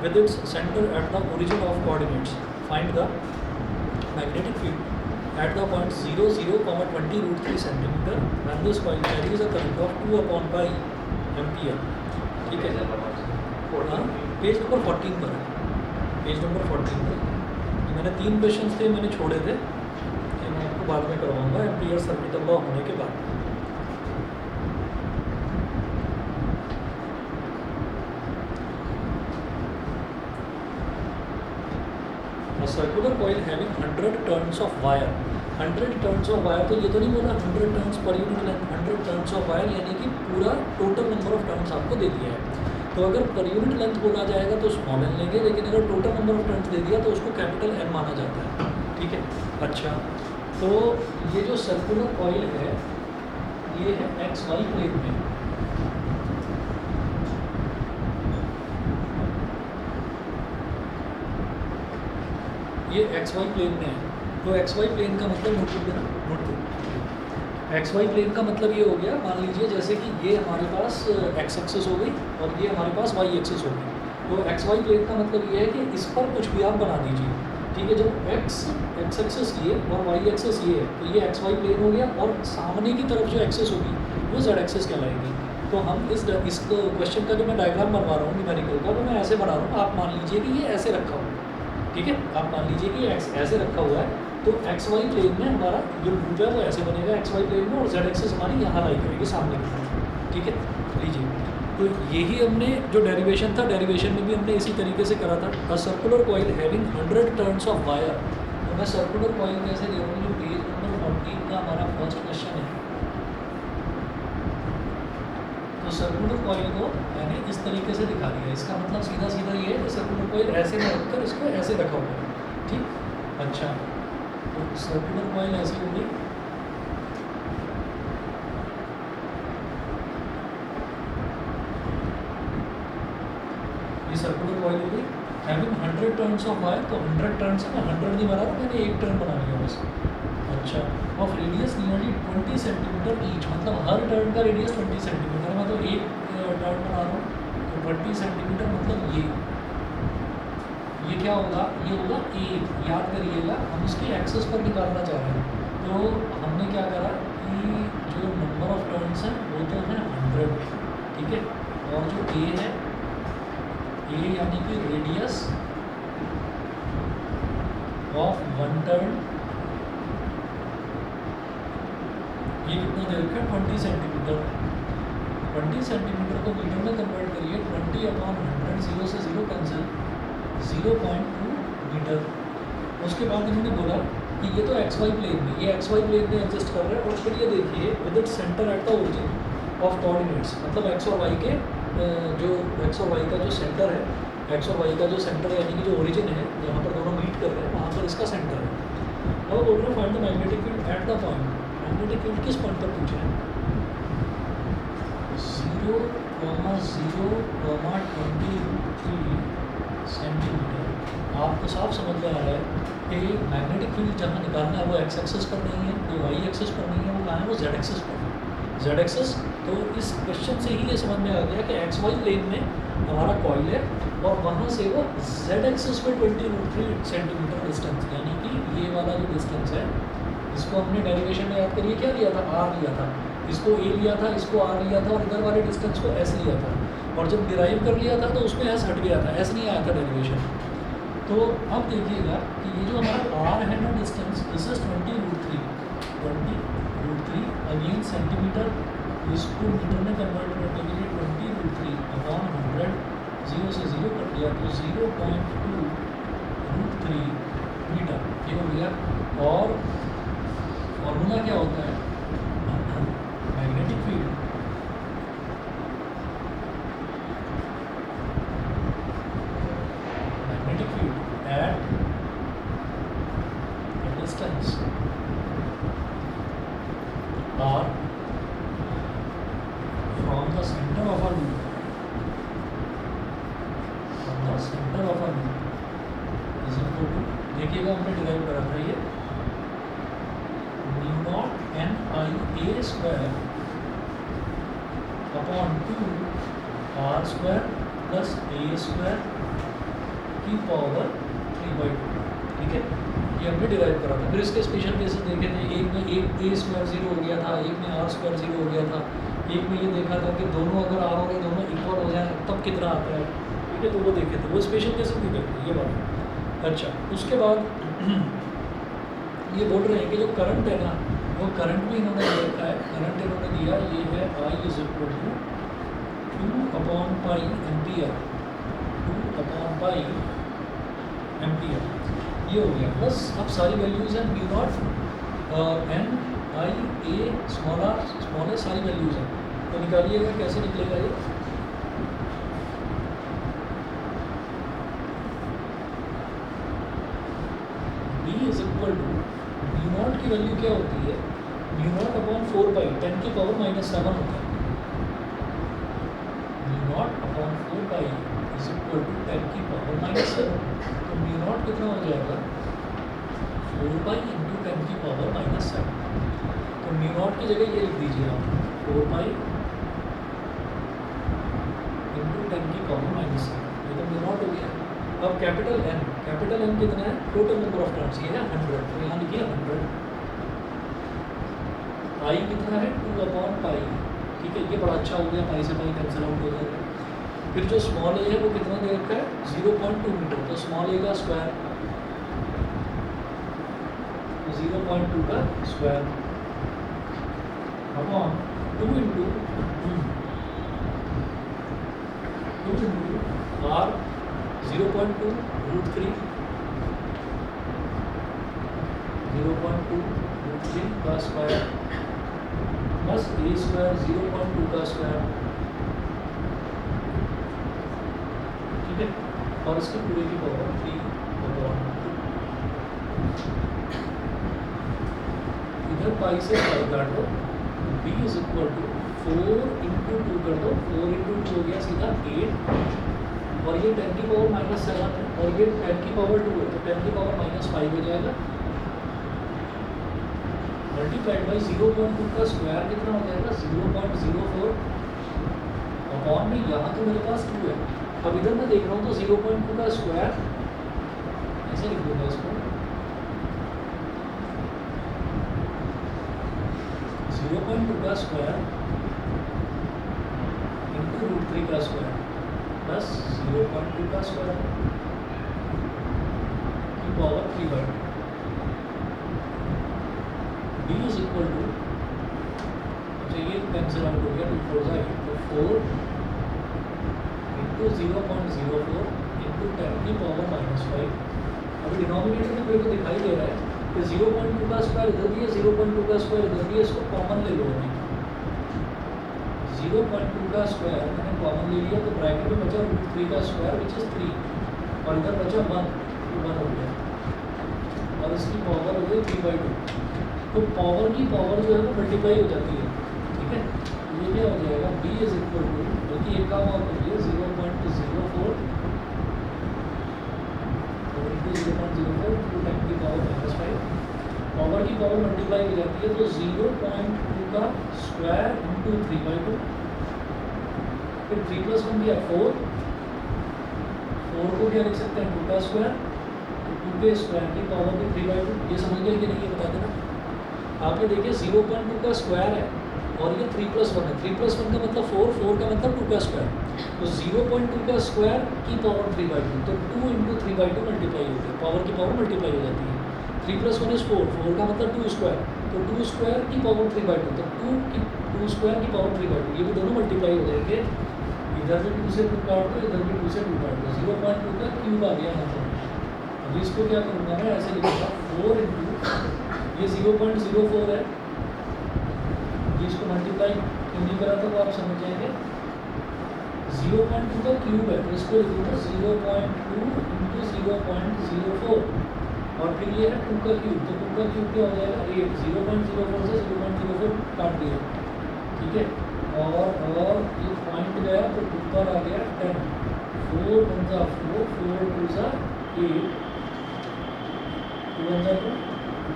S1: with its center at the origin of coordinates. Find the magnetic field at the point 0, 0, 20 root 3 centimeter when this coil carries a current of 2 upon pi ampere. ठीक है, हाँ page number 14 पर है, page number 14 पर। मैंने 3 question थे, मैंने छोड़े थे, ये मैं आपको बाद में करवाऊँगा एम्पियर सर्किट लॉ होने के बाद। Circular coil having 100 turns of wire, 100 turns of wire, तो ये तो नहीं बोला 100 turns per unit length, 100 turns of wire यानी कि पूरा टोटल नंबर ऑफ टर्न्स आपको दे दिया है। तो अगर पर यूनिट लेंथ बोला जाएगा तो स्मॉल एन लेंगे, लेकिन अगर टोटल नंबर ऑफ टर्न्स दे दिया तो उसको कैपिटल एन माना जाता है, ठीक है। अच्छा, तो ये जो सर्कुलर कॉइल है ये है एक्स वाई प्लेन में, ये एक्स वाई प्लेन में है। तो एक्स वाई प्लेन का मतलब एक्स वाई प्लेन का मतलब ये हो गया, मान लीजिए जैसे कि ये हमारे पास एक्स एक्सेस हो गई और ये हमारे पास वाई एक्सेस हो गई। तो एक्स वाई प्लेन का मतलब ये है कि इस पर कुछ भी आप बना दीजिए, ठीक है। जब एक्स एक्सेस ये और वाई एक्सेस ये है तो ये एक्स वाई प्लेन हो गया, और सामने की तरफ जो एक्सेस होगी वो जेड एक्सेस कहलाएगी। तो हम इस क्वेश्चन का जो मैं डायग्राम बनवा रहा हूँ न्यूमेरिकल का, वो मैं ऐसे बना रहा हूँ। आप मान लीजिए कि ये ऐसे रखा हुआ है, ठीक है। आप मान लीजिए कि एक्स ऐसे रखा हुआ है, तो एक्स वाई प्लेन में हमारा जो लूप है वो ऐसे बनेगा एक्स वाई प्लेन में, और जेड एक्सेस हमारी यहाँ लाई करेगी सामने की तरफ, ठीक है। लीजिए, तो यही हमने जो डेरिवेशन था, डेरिवेशन में भी हमने इसी तरीके से करा था। A circular coil having 100 turns of wire, तो मैं सर्कुलर कॉइल कैसे दे रहा हूँ, जो पेज नंबर 14 का हमारा फर्स्ट क्वेश्चन है। तो सर्कुलर कॉइल को मैंने इस तरीके से दिखा दिया, इसका मतलब सीधा सीधा ये है कि सर्कुलर कॉइल ऐसे में रखकर इसको ऐसे रखा हुआ है, ठीक। अच्छा, तो सर्कुलर कॉइल ऐसी होगी, ये सर्कुलर कॉइल होगी हैविंग 100 टर्न्स ऑफ वायर। तो 100 टर्न्स है ना, 100 नहीं बना रहा, मैंने एक टर्न बना लिया बस। अच्छा, of radius nearly 20 centimetre each, मतलब हर टर्न का रेडियस 20 सेंटीमीटर, मैं तो एक टर्न बना रहा हूँ तो 20 सेंटीमीटर, मतलब ये क्या होगा, ये होगा ए। याद करिएगा, हम इसके एक्सेस पर निकालना चाह रहे हैं, तो हमने क्या करा कि जो नंबर ऑफ टर्न्स हैं वो तो है 100, ठीक है। और जो ए है, ए यानी कि रेडियस ऑफ वन टर्न, ये कितना दे रखा है 20 सेंटीमीटर। 20 सेंटीमीटर को मीटर में कन्वर्ट करिए, 20/100, 0 से 0 कैंसिल, 0.2 मीटर। उसके बाद इन्होंने बोला कि ये तो एक्स वाई प्लेन में, ये एक्स वाई प्लेन में एडजस्ट कर रहा है, और फिर ये देखिए with it centre at the origin of coordinates, मतलब एक्स और वाई के जो एक्स और वाई का जो सेंटर है, एक्स और वाई का जो सेंटर है यानी कि जो ओरिजिन है जहाँ पर दोनों मीट कर रहे हैं वहाँ पर इसका सेंटर है। अब बोल रहे हैं find the magnetic field at the point. Magnetic field किस पॉइंट पर पूछे हैं, 0,0,23 सेंटीमीटर। आपको साफ समझ में आ रहा है कि मैग्नेटिक फील्ड जहाँ निकालना है वो एक्स एक्सेस पर नहीं है, वो वाई एक्सेस पर नहीं है, वो कहाँ है, वो जेड एक्सेस पर है, जेड एक्सेस। तो इस क्वेश्चन से ही ये समझ में आ गया कि एक्स वाई प्लेन में हमारा कॉइल है, और वहाँ से वो जेड एक्सेस पे 20√3 सेंटीमीटर डिस्टेंस, यानी कि ये वाला जो डिस्टेंस है, इसको हमने डेरिवेशन में याद करिए क्या लिया था, आर लिया था, इसको ए लिया था, इसको आर लिया था, और इधर वाले डिस्टेंस को एस लिया था। और जब डिराइव कर लिया था तो उसमें एस हट गया था, एस नहीं आया था डेरिवेशन। तो अब देखिएगा कि ये जो हमारा आर है ना distance, this is 20√3 again centimetre, इसको मीटर में कन्वर्ट करने के लिए 20√3/100, 0 से 0 कट गया तो 0.2√3 मीटर, ये हो गया। और फॉर्मूला क्या होता है, magnetic field at a distance r from the center of a loop, is equal to, देखिएगा हमने डिराइव करा था ये μ0 n i a² की पावर 3/2, ठीक है। ये हमने डिराइव करा था। फिर इसके स्पेशल केसेस देखे थे, एक में एक a² 0 हो गया था, एक में r² 0 हो गया था, एक में ये देखा था कि दोनों अगर r और दोनों इक्वल हो जाए तब कितना आता है, ठीक है। तो वो देखे थे, वो स्पेशल केसेस भी देखे ये बात। अच्छा, उसके बाद ये बोल रहे हैं कि जो करंट है ना, वो करंट भी इन्होंने दे रखा है। करंट इन्होंने दिया ये है I इज इक्वल टू 2/पाई एम्पियर, 2/पाई एम्पियर, ये हो गया। प्लस अब सारी वैल्यूज़ हैं mu naught N I A small A सारी वैल्यूज़ हैं, तो निकालिएगा कैसे निकलेगा ये। B is equal to mu naught की वैल्यू क्या होती है, म्यू नॉट अपॉन 4 पाई 10 की पावर -7 होता है। Mu not upon 4 pi is equal to 10 की पावर -7, तो म्यू नॉट कितना हो जाएगा 4 पाई इंटू 10 की पावर -7। तो म्यू नॉट की जगह ये लिख दीजिए आप 4 पाई इंटू 10 की पावर -7, ये तो म्यू नॉट हो गया। अब कैपिटल एन कितना है, टोटल नंबर ऑफ टर्न्स ये है 100, तो यहाँ लिखिए 100। आई कितना है 2/पाई, ठीक है, ये बड़ा अच्छा हो गया, पाई से पाई कैंसिल आउट हो जाएगा। फिर जो स्मॉल ए है वो कितना दे रखा है 0.2 मीटर, तो स्मॉल ए का स्क्वायर 0.2 का स्क्वायर अपॉन 2 इंटू आर 0.2 √3 का स्क्वायर प्लस ए स्क्वायर 0.2 का स्क्वायर, ठीक है, और इसके पूरे की पावर 3/2। इधर पाई से पाई काट दो, B is equal to 4 into 2 कर दो, 4 इंटू 2 हो गया सीधा 8, और ये 10 की पावर -7 है, और ये 10 की पावर 2 है, तो 10 की पावर -5 हो जाएगा, मल्टीप्लाइड बाई 0.2 का स्क्वायर कितना हो जाएगा 0.04 अपॉन में, यहाँ तो मेरे पास 2 है, अब इधर मैं देख रहा हूँ तो 0.2 का स्क्वायर ऐसे लिख दूंगा इसको, 0.2 का स्क्वायर इंटू √3 का स्क्वायर प्लस 0.2 का स्क्वायर की पावर 3/2। बी इज इक्वल टू, अच्छा ये कैंसिल आउट हो गया, 2 4 8, तो 4 इंटू 0.04 इंटू 10 की पावर -5। अभी डिनोमिनेटर में मेरे को दिखाई दे रहा है कि 0.2 का स्क्वायर इधर भी है, 0.2 का स्क्वायर इधर भी है, इसको कॉमन ले लो। 0.2 का स्क्वायर मैंने कॉमन ले लिया, तो ब्रैकेट में बचा √3 का स्क्वायर विच इज 3, और इधर बचा 1 हो गया, और इसकी पावर हो गई 3/2। तो पावर की पावर जो है वो मल्टीप्लाई हो जाती है, ठीक है। ये क्या हो जाएगा बी इज इक्वल टू, बल्कि एक काम और करिए 0.04 इंटू 0.04 इंटू 10 की पावर -5, पावर की पावर मल्टीप्लाई हो जाती है, तो 0.2 का स्क्वायर इंटू 3/2, फिर 3 + 1 दिया 4 को क्या लिख सकते हैं 2 का स्क्वायर, तो 2 के स्क्वायर की पावर भी 3/2। ये समझ गए कि नहीं, ये बता देना। आपने देखिए 0.2 का स्क्वायर है और ये 3 + 1 है, 3 + 1 का मतलब 4 का मतलब 2 का स्क्वायर, तो 0.2 का स्क्वायर की पावर 3/2, तो 2 इंटू 3/2 मल्टीप्लाई होती है, पावर की पावर मल्टीप्लाई हो जाती है। 3 + 1 इज 4 का मतलब 2 स्क्वायर, तो 2 स्क्वायर की पावर 3/2, तो 2 स्क्वायर की पावर 3/2, ये भी दोनों मल्टीप्लाई हो जाएंगे। इधर भी 2 से 2 काट दो, इधर भी 2 से 2 काट दो, 0.2 का क्यूब आ गया मतलब। अभी इसको क्या करूँगा मैं, ऐसे लिखूँगा 4 इंटू, ये 0.04 है, इसको मल्टीप्लाई क्यों नहीं करा था वो आप समझ जाएंगे। 0.2 का क्यूब है, तो इसको लिखूँगा 0.2 इंटू 0.04, और फिर ये है 2 का क्यूब, तो 2 का क्यूब क्या हो जाएगा 8, 0.04 से 0.04 काट दिया, ठीक है। और ये पॉइंट गया तो ऊपर आ गया 10, 4 × 4, 4 × 2 = 8, 2 × 2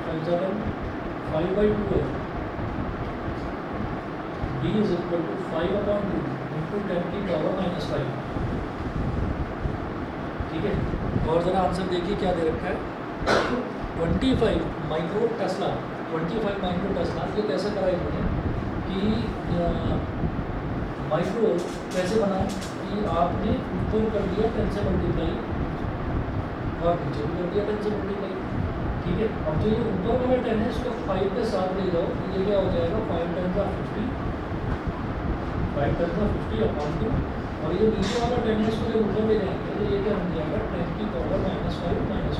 S1: 5 × 10, 5/2 है। b is equal to 5/2 into 10 की पावर -5, ठीक है। और ज़रा आंसर देखिए क्या दे रखा है, 25 माइक्रो टेस्ला, 25 माइक्रो टेस्ला। ये कैसे करा इन्होंने कि माइक्रो कैसे बनाए कि आपने ऊपर कर दिया 10 से मल्टीप्लाई, और नीचे भी कर दिया 10 से मल्टीप्लाई। ठीक है, अब जो ये ऊपर वाला 10 है इसको 5 के साथ ले जाओ तो ये क्या हो जाएगा 5 10 का 50, 5 10 का 50 अपॉन 2, और ये नीचे वाला 10 है इसको जब ऊपर ले जाएंगे तो ये क्या बन जाएगा 10 की पावर -5 -5,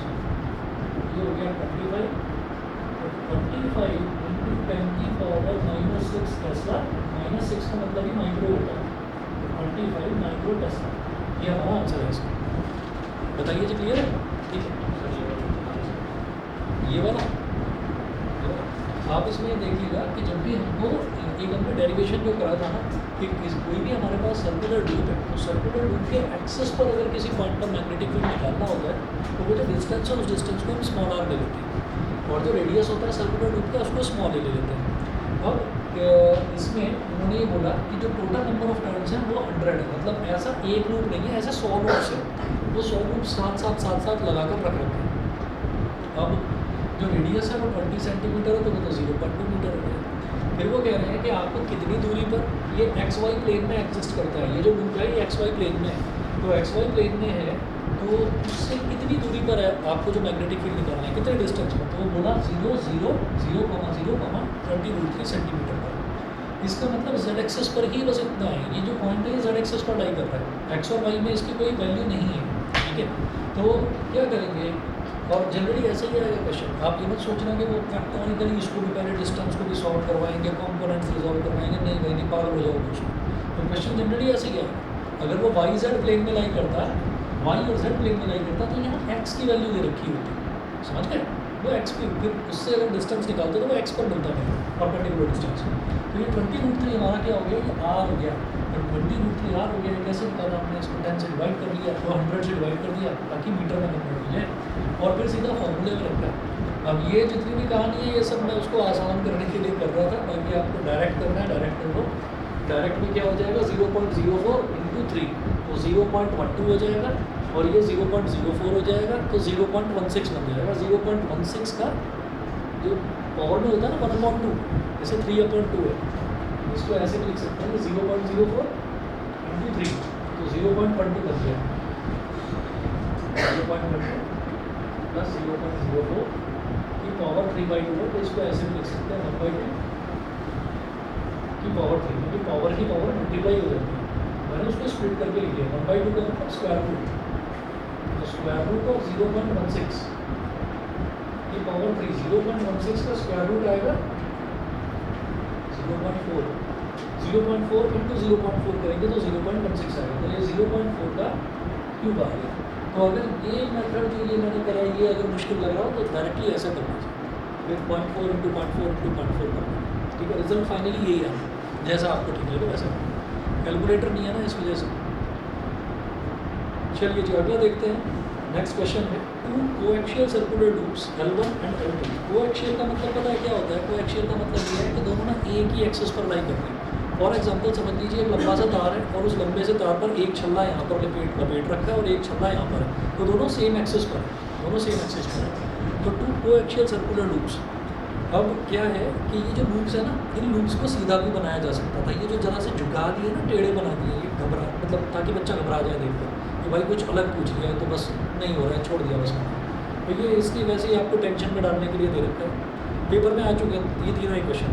S1: ये हो गया 25, 25 इंटू 10 की पावर -6 टेस्ला, -6 का मतलब ही माइक्रो होता है, तो 25 माइक्रो टेस्ला, ये हमारा आंसर है इसका। बताइए जी, क्लियर है? ठीक है, ये वाला आप इसमें देखिएगा कि जब भी हमको एक हमने डेरिवेशन जो करा था ना कि कोई भी हमारे पास सर्कुलर लूप है तो सर्कुलर लूप के एक्सेस पर अगर किसी पॉइंट पर मैग्नेटिक फील्ड निकालना होता है तो वो जो डिस्टेंस है उस डिस्टेंस को हम स्मॉल आर ले लेते हैं और जो रेडियस होता है सर्कुलर लूप का उसको स्मॉल ले लेते हैं। अब इसमें उन्होंने ये बोला कि जो टोटल नंबर ऑफ टर्न्स हैं वो 100 है, मतलब ऐसा एक लूप नहीं है, ऐसे 100 लूप्स है, वो 100 लूप साथ लगा कर रख रखे हैं। अब जो रेडियस है वो 20 सेंटीमीटर है तो वो तो 0.2 मीटर हो गया। फिर वो कह रहे हैं कि आपको कितनी दूरी पर ये एक्स वाई प्लेन में एग्जिस्ट करता है, ये जो लूप है ये एक्स वाई प्लेन में है, तो एक्स वाई प्लेन में है तो उससे कितनी दूरी पर है आपको जो मैग्नेटिक फील्ड निकालना है, कितने डिस्टेंस पर, तो वो बोला 0 0 0,0,20 सेंटीमीटर पर। इसका मतलब जेड एक्सेस पर ही बस इतना है, ये जो पॉइंट है जेड एक्सेस पर लाई कर रहा है, एक्स और वाई में इसकी कोई वैल्यू नहीं है। ठीक है, तो क्या करेंगे, और जनरली ऐसे ही आएगा क्वेश्चन, आप ये मत सोचना कि वो टेक्टोनिकली इसको भी पहले डिस्टेंस को भी सॉल्व करवाएंगे, कंपोनेंट्स रिजॉल्व करवाएंगे, नहीं भाई नहीं, पागल हो जाओ कुछ। तो क्वेश्चन जनरली ऐसे ही है, अगर वो वाई जेड प्लेन में लाई करता है, वाई और जेड प्लेन में लाई करता तो यहाँ एक्स की वैल्यू दे रखी होती, समझ गए, वो एक्स की, फिर उससे अगर डिस्टेंस निकालते तो वो एक्स पर मिलता है परपेंडिकुलर डिस्टेंस। तो ये 20√3 हमारा क्या हो गया, ये आर हो गया, जब 20√3 आर हो गया, कैसे निकाला हमने इसको 10 से डिवाइड कर लिया, तो 100 से डिवाइड कर दिया ताकि मीटर में कन्वर्ट हो जाए, और फिर सीधा फॉर्मूले में रखा। अब ये जितनी भी कहानी है ये सब मैं उसको आसान करने के लिए कर रहा था, बाकी आपको डायरेक्ट करना है डायरेक्ट कर लो। डायरेक्ट में क्या हो जाएगा 0.04 इंटू 3 तो 0.12 हो जाएगा, और ये 0.04 हो जाएगा तो 0.16 बन जाएगा। 0.16 का जो पावर में होता है ना 1/2, जैसे 3/2 है, इसको ऐसे भी लिख सकते हैं 0.04 इंटू 3 तो 0.12 बन गया, 0.12 प्लस 0.04 की पावर 3/2 है, तो इसको ऐसे भी लिख सकते हैं 1/2 की पावर 3, क्योंकि पावर की पावर मल्टीप्लाई हो जाती है, मैंने उसको स्प्लिट करके लिख दिया 1/2 का मतलब स्क्वायर रूट, तो स्क्वायर रूट ऑफ 0.16 की पावर 3, 0.16 का स्क्वायर रूट आएगा 0.4, 0.4 इंटू 0.4 करेंगे तो 0.16 आएगा, तो ये 0.4 का क्यूब आ गया। तो अगर ये मेथड जो ये मैंने करा ये अगर मुश्किल लग रहा हो तो डायरेक्टली ऐसा करना चाहिए, फिर 0.4 इंटू 0.4 इंटू 0.4 करना, ठीक है, रिजल्ट फाइनली यही है, जैसा आपको ठीक लगे वैसा। कैलकुलेटर नहीं है ना इस वजह से। चलिए जी अगला देखते हैं, नेक्स्ट क्वेश्चन है, two coaxial circular loops L1 and L2। Coaxial का मतलब पता है क्या होता है, कोएक्सियल का मतलब ये है कि दोनों ना एक ही एक्सेस पर लाई करते हैं। फॉर एग्जांपल समझ लीजिए एक लंबा सा तार है और उस लंबे से तार पर एक छल्ला यहाँ पर लपेट रखा है और एक छल्ला यहाँ पर है, तो दोनों सेम एक्सेस पर है, दोनों सेम एक्सेस पर है, तो टू कोएक्सियल सर्कुलर लूप्स। अब क्या है कि ये जो लूप्स है ना, इन लूप्स को सीधा भी बनाया जा सकता था, ये जो जरा से झुका दिए ना, टेढ़े बना दिए, ये घबरा मतलब ताकि बच्चा घबरा जाए देखकर कि भाई कुछ अलग पूछ लिया है तो बस नहीं हो रहा है, छोड़ दिया बस में, तो ये इसकी वैसे ही आपको टेंशन में डालने के लिए दे रखा है, पेपर में आ चुके हैं ये तीनों ही क्वेश्चन।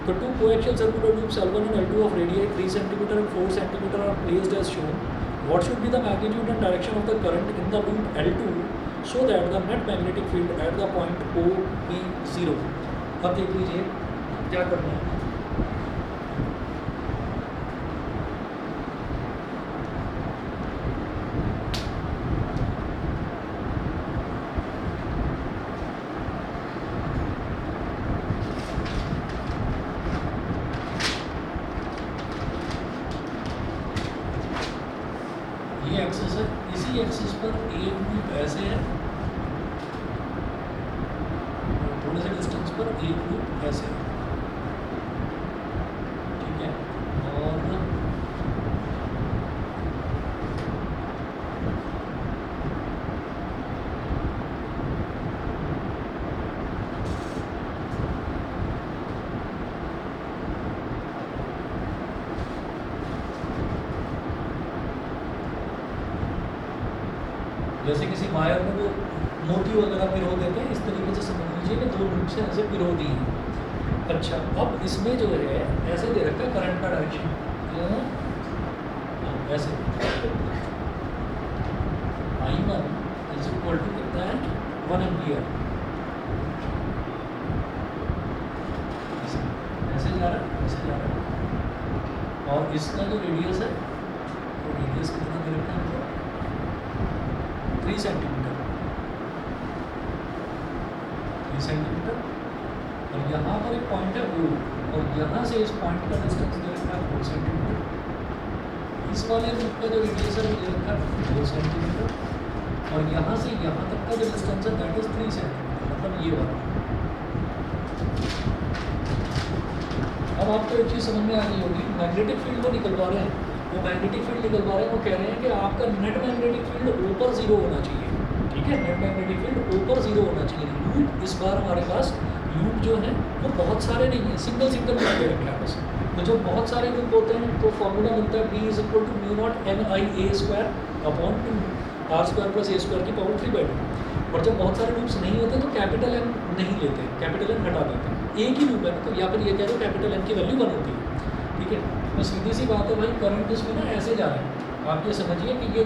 S1: तो two coaxial circular loops L1 and L2 of radii 3 cm and 4 cm are placed as shown. What should be the magnitude and direction of the current in the loop L2 so that the net magnetic field at the point O be 0? अब देख लीजिए क्या करना है। ये axis है, इसी axis पर एक लूप ऐसे है, थोड़े से डिस्टेंस पर एक लूप ऐसे है, ठीक है, और जैसे किसी वायर में वो मोती वगैरह पिरो देते हैं, इस तरीके से समझ लीजिए कि 2 लूप से ऐसे पिरो दी है। अच्छा, अब इसमें जो है ऐसे दे रखा है करंट का डायरेक्शन, ऐसे I1 इज इक्वल टू कितना है 1 एम्पियर, ऐसे जा रहा है, ऐसे जा रहा है। और इसका जो रेडियस है, वो रेडियस कितना दे रखा है, 3 सेंटीमीटर, 3 सेंटीमीटर। और यहाँ पर एक पॉइंट है O, और यहाँ से इस पॉइंट का डिस्टेंस दे रखा है 4 सेंटीमीटर। इस वाले लूप का जो रेडियस है वो दे रखा है 4 सेंटीमीटर, और यहाँ से यहाँ तक का जो डिस्टेंस है दैट इज 3 सेंटीमीटर, मतलब ये वाला। अब आपको एक चीज़ समझ में आ गई होगी, मैग्नेटिक फील्ड वो निकलवा रहे हैं, वो मैग्नेटिक फील्ड निकलवा रहे हैं, वो कह रहे हैं कि आपका नेट मैग्नेटिक फील्ड ऊपर 0 होना चाहिए, ठीक है, नेट मैग्नेटिक फील्ड ऊपर 0 होना चाहिए। लूप इस बार हमारे पास लूप जो है वो बहुत सारे नहीं है, सिंगल सिंगल लूप दे रखे हैं बस। तो जब बहुत सारे लूप होते हैं तो फॉर्मूला मिलता है B is equal to mu not NIA² upon 2 R² plus A² की पावर 3/2। और जब बहुत सारे लूप्स नहीं होते तो कैपिटल M नहीं लेते, कैपिटल M हटा देते हैं। एक ही लूप है तो या फिर ये कह दो कैपिटल M की वैल्यू 1 होती है, ठीक है। तो सीधी सी बात है भाई, करंट इसमें ना ऐसे जा रहे हैं, आप ये समझिए कि ये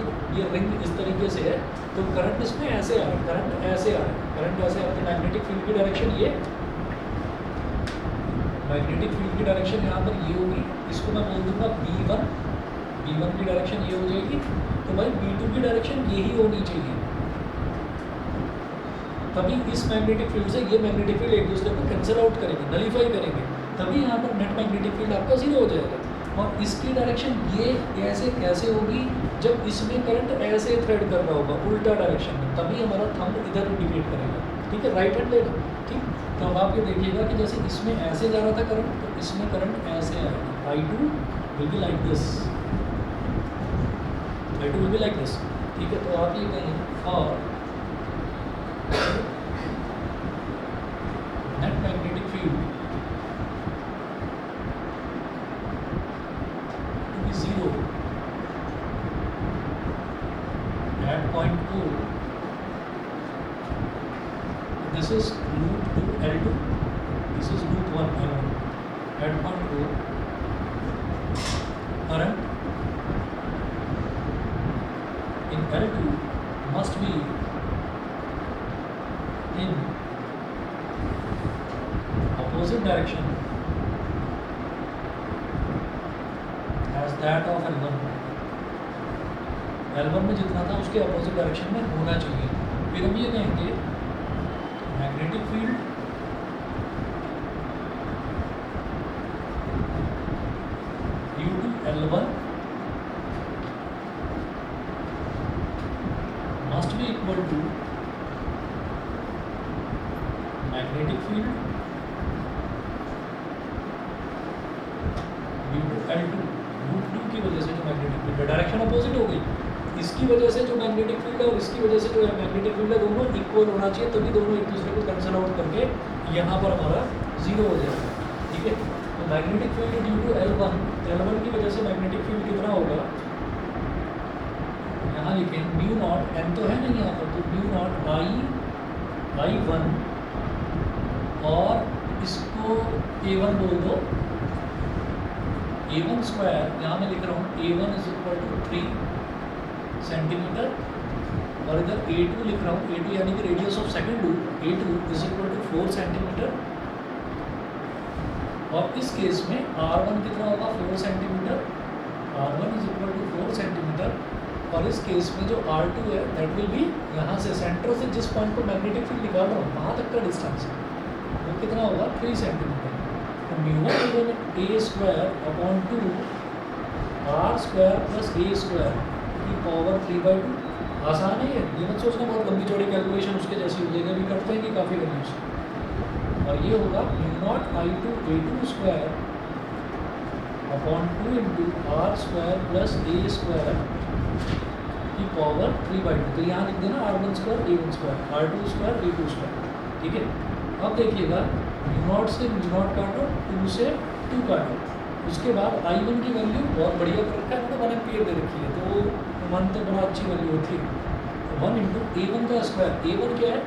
S1: रिंग इस तरीके से है, तो करंट इसमें ऐसे आ रहा है, करंट ऐसे आ रहा है, करंट ऐसे आ रहा है। मैग्नेटिक फील्ड की डायरेक्शन ये, मैग्नेटिक फील्ड की डायरेक्शन यहाँ पर ये होगी, इसको मैं बोल दूंगा B1, B1 की डायरेक्शन ये हो जाएगी, तो भाई B2 की डायरेक्शन यही होनी चाहिए। तभी इस मैग्नेटिक फील्ड से ये मैग्नेटिक फील्ड एक दूसरे को कैंसिल आउट करेंगे, नलीफाई करेंगे, तभी यहाँ पर नेट मैग्नेटिक फील्ड आपका 0 हो जाएगा। और इसकी डायरेक्शन ये ऐसे कैसे होगी, जब इसमें करंट ऐसे थ्रेड कर रहा होगा उल्टा डायरेक्शन में, तभी हमारा थंब इधर इंडिकेट करेगा, ठीक है, राइट हैंड लेगा, ठीक। तो अब आप ये देखिएगा कि जैसे इसमें ऐसे जा रहा था करंट, तो इसमें करंट ऐसे आएगा, I2 will be like this, I2 will be like this, ठीक है। तो आप ये कहें और net magnetic field to be 0 at point O, this is loop 2 L2, this is loop 1 L1, at point O current in L2 must be in opposite direction as that of L1, L1 में जितना था उसके opposite direction में होना चाहिए। फिर हम ये कहेंगे magnetic field due to L1 must be equal to magnetic field due to L2, loop 2 की वजह से जो मैग्नेटिक फील्ड है, डायरेक्शन अपोजिट हो गई, इसकी वजह से जो मैग्नेटिक फील्ड है और इसकी वजह से जो मैग्नेटिक फील्ड है दोनों इक्वल होना चाहिए, तभी दोनों एक दूसरे को कैंसिल आउट करके यहाँ पर हमारा 0 हो जाएगा, ठीक है। तो magnetic field due to L1, L1 की वजह से मैग्नेटिक फील्ड कितना होगा, यहाँ लिखें म्यू नॉट, N तो है नहीं यहाँ पर, तो म्यू नॉट I1 और इसको A1 बोल दो, A1 स्क्वायर, यहाँ मैं लिख रहा हूँ A1 is equal to 3 centimetre, और इधर A2 लिख रहा हूँ, A2 यानी कि radius of second loop, A2 is equal to 4 centimetre, और इस केस में R1 कितना होगा 4 centimetre, R1 is equal to 4 centimetre, और इस केस में जो R2 है दैट विल बी यहाँ से सेंटर से जिस पॉइंट पर मैग्नेटिक फील्ड निकाल रहा हूँ वहाँ तक का डिस्टेंस वो कितना होगा 3 सेंटीमीटर। तो म्यू1 A square upon 2 R² plus A² की पावर 3/2। आसान है ये मत सोचना बहुत लंबी चौड़ी कैलकुलेशन उसके जैसी हो जाएगी, अभी करते हैं कि काफ़ी वैल्यूज। और ये होगा mu naught I2 A2 square upon 2 into R² plus A² की पावर 3/2। तो यहाँ लिख देना R1 square A1 square, R2 square A2 square, ठीक है। अब देखिएगा म्यू नॉट से म्यू नॉट काटो, 2 से 2 काटो, उसके बाद I1 की वैल्यू बहुत बढ़िया कर रखा है, तो 1 एम्पियर दे रखी है, तो 1 तो बड़ा अच्छी वैल्यू होती है, 1 इंटू A1 का स्क्वायर, A1 क्या है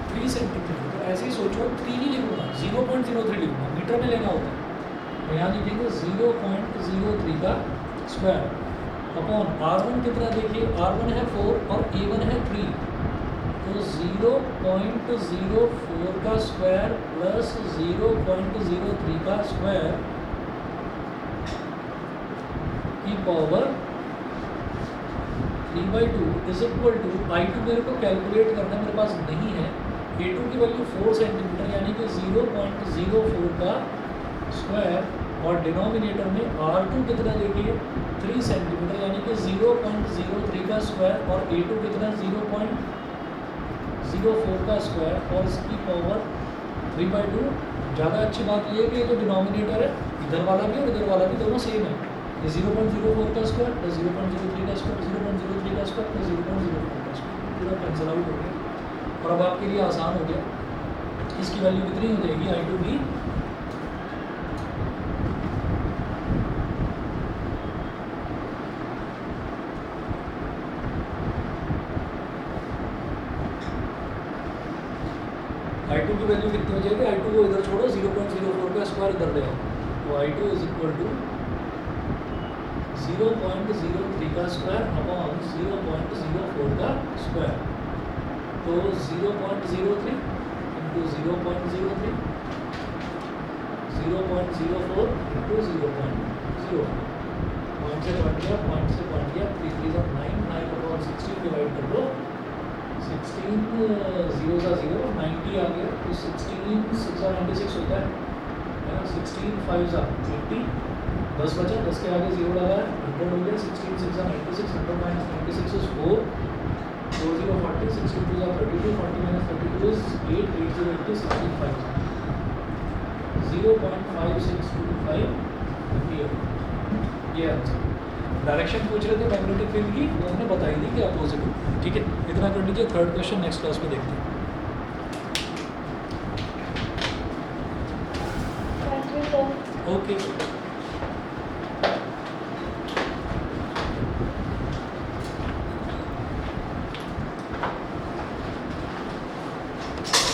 S1: 3 सेंटीमीटर, तो ऐसे ही सोचो 3 नहीं लिखूंगा 0.03 लिखूंगा, मीटर में लेना होता है, तो यहाँ लिखेंगे 0.03 का स्क्वायर अपॉन R1 कितना देखिए, R1 है 4 और A1 है 3, तो 0.04 का स्क्वायर प्लस 0.03 का स्क्वायर की power 3/2 is equal to I2 मेरे को कैलकुलेट करना मेरे पास नहीं है, A2 की वैल्यू 4 सेंटीमीटर यानी कि 0.04 का स्क्वायर और डिनोमिनेटर में R2 कितना देखिए 3 सेंटीमीटर यानी कि 0.03 का स्क्वायर और A2 कितना 0.04 का स्क्वायर और इसकी पावर 3/2। ज़्यादा अच्छी बात ये है कि ये जो डिनोमिनेटर है इधर वाला भी और इधर वाला भी दोनों सेम है, ये 0.04 का स्क्वायर प्लस 0.03 का स्क्वायर, 0.03 का स्क्वायर प्लस 0.04 का स्क्वायर, पूरा कैंसिल आउट हो गया और अब आपके लिए आसान हो गया, इसकी वैल्यू कितनी हो जाएगी I2 की I2 की वैल्यू कितनी हो जाएगी, I2 को इधर छोड़ो 0.04 का स्क्वायर इधर ले आओ, तो I2 इज इक्वल टू 0.03 का स्क्वायर अपॉन 0.04 का स्क्वायर, तो 0.03 इंटू 0.03 0.04 इंटू 0.04, पॉइंट से पॉइंट गया, पॉइंट से पॉइंट गया, 3 3 9, 9 अपॉन 16 डिवाइड कर दो, 16 0 का 0 90 आ गया, तो 16 6 96 होता है ना, 16 5 80, 10 बचा, 10 के आगे 0 लगा है 100 हो गया, 16 6 96, 100 minus 96 is 4, 4 0 40, 16 2 32, 40 minus 32 is 8, 8 0 80, 16 5 0.5625 ये आंसर। डायरेक्शन पूछ रहे थे मैग्नेटिक फील्ड की, वो हमने बताई थी कि अपोजिट, ठीक है, इतना कर लीजिए। थर्ड क्वेश्चन नेक्स्ट क्लास में देखते हैं।
S2: Thank you, sir.
S1: ओके।